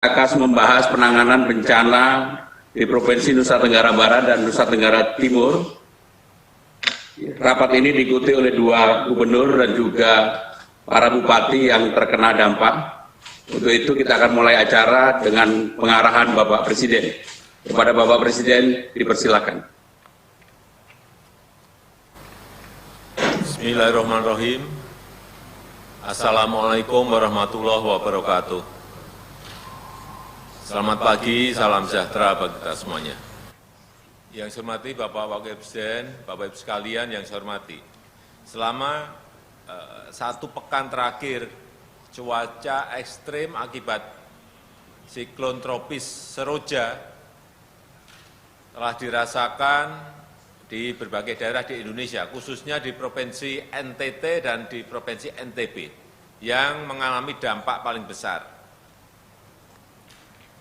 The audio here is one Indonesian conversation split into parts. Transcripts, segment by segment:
akan membahas penanganan bencana di Provinsi Nusa Tenggara Barat dan Nusa Tenggara Timur. Rapat ini diikuti oleh 2 gubernur dan juga para bupati yang terkena dampak. Untuk itu kita akan mulai acara dengan pengarahan Bapak Presiden. Kepada Bapak Presiden dipersilakan. Bismillahirrahmanirrahim. Assalamualaikum warahmatullahi wabarakatuh. Selamat pagi, salam sejahtera bagi kita semuanya. Yang saya hormati Bapak Wakil Presiden, Bapak Ibu sekalian yang saya hormati. Selama 1 pekan terakhir, cuaca ekstrim akibat siklon tropis Seroja telah dirasakan di berbagai daerah di Indonesia, khususnya di Provinsi NTT dan di Provinsi NTB, yang mengalami dampak paling besar.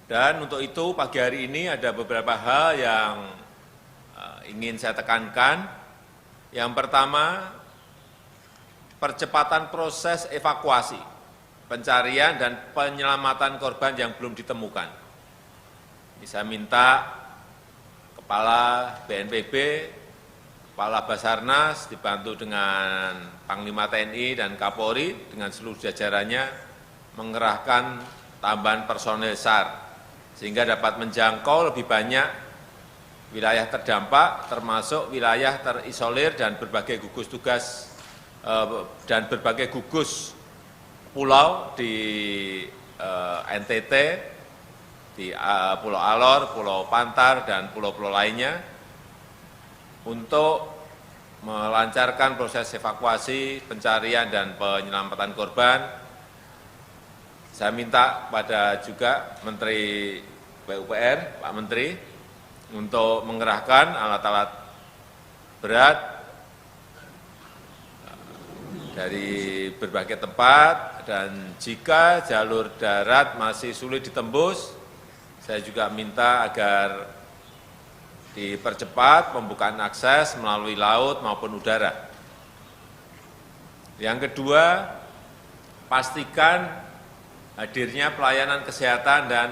Dan untuk itu pagi hari ini ada beberapa hal yang ingin saya tekankan. Yang pertama, percepatan proses evakuasi, pencarian dan penyelamatan korban yang belum ditemukan. Saya minta Kepala BNPB, Kepala Basarnas dibantu dengan Panglima TNI dan Kapolri dengan seluruh jajarannya mengerahkan tambahan personel SAR sehingga dapat menjangkau lebih banyak wilayah terdampak, termasuk wilayah terisolir dan berbagai gugus tugas dan berbagai gugus pulau di NTT, di Pulau Alor, Pulau Pantar, dan pulau-pulau lainnya untuk melancarkan proses evakuasi, pencarian, dan penyelamatan korban. Saya minta pada juga Menteri PUPR, Pak Menteri, untuk mengerahkan alat-alat berat dari berbagai tempat, dan jika jalur darat masih sulit ditembus, saya juga minta agar dipercepat pembukaan akses melalui laut maupun udara. Yang kedua, pastikan hadirnya pelayanan kesehatan dan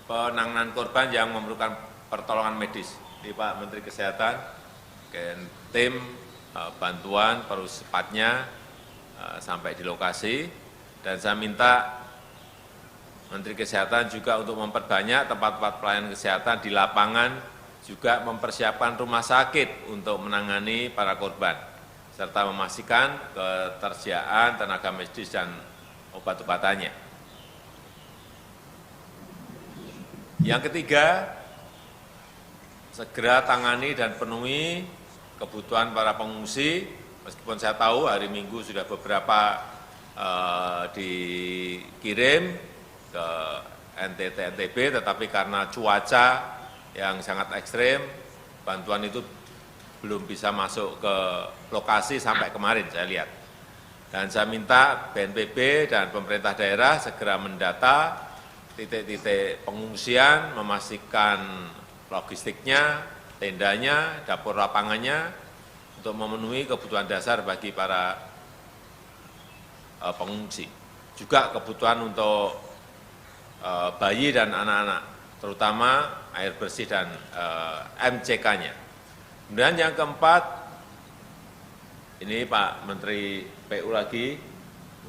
penanganan korban yang memerlukan pertolongan medis. Jadi Pak Menteri Kesehatan, tim bantuan perlu cepatnya sampai di lokasi, dan saya minta Menteri Kesehatan juga untuk memperbanyak tempat-tempat pelayanan kesehatan di lapangan, juga mempersiapkan rumah sakit untuk menangani para korban, serta memastikan ketersediaan tenaga medis dan obat-obatannya. Yang ketiga, segera tangani dan penuhi kebutuhan para pengungsi, meskipun saya tahu hari Minggu sudah beberapa dikirim ke NTT, NTB, tetapi karena cuaca yang sangat ekstrim, bantuan itu belum bisa masuk ke lokasi sampai kemarin saya lihat. Dan saya minta BNPB dan pemerintah daerah segera mendata titik-titik pengungsian, memastikan logistiknya, tendanya, dapur lapangannya, untuk memenuhi kebutuhan dasar bagi para pengungsi. Juga kebutuhan untuk bayi dan anak-anak, terutama air bersih dan MCK-nya. Kemudian yang keempat, ini Pak Menteri PU lagi,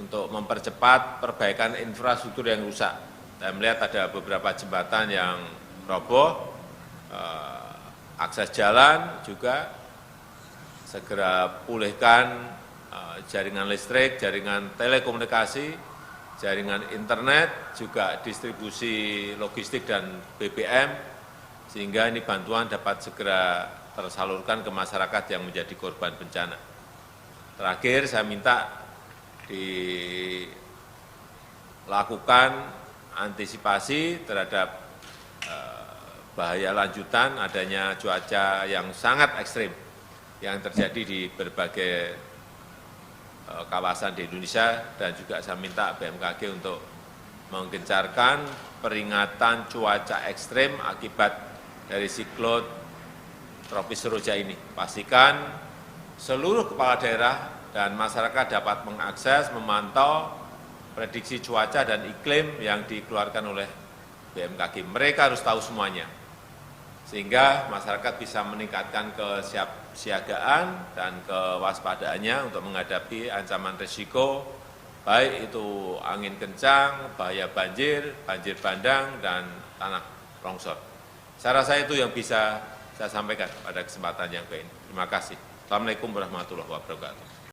untuk mempercepat perbaikan infrastruktur yang rusak. Saya melihat ada beberapa jembatan yang roboh, akses jalan juga segera pulihkan jaringan listrik, jaringan telekomunikasi, jaringan internet, juga distribusi logistik dan BBM, sehingga ini bantuan dapat segera tersalurkan ke masyarakat yang menjadi korban bencana. Terakhir, saya minta dilakukan antisipasi terhadap bahaya lanjutan adanya cuaca yang sangat ekstrim yang terjadi di berbagai kawasan di Indonesia, dan juga saya minta BMKG untuk menggencarkan peringatan cuaca ekstrim akibat dari siklon tropis Seroja ini. Pastikan seluruh kepala daerah dan masyarakat dapat mengakses, memantau prediksi cuaca dan iklim yang dikeluarkan oleh BMKG. Mereka harus tahu semuanya, sehingga masyarakat bisa meningkatkan kesiapsiagaan dan kewaspadaannya untuk menghadapi ancaman risiko, baik itu angin kencang, bahaya banjir, banjir bandang, dan tanah longsor. Saya rasa itu yang bisa saya sampaikan pada kesempatan yang ini. Terima kasih. Assalamualaikum warahmatullahi wabarakatuh.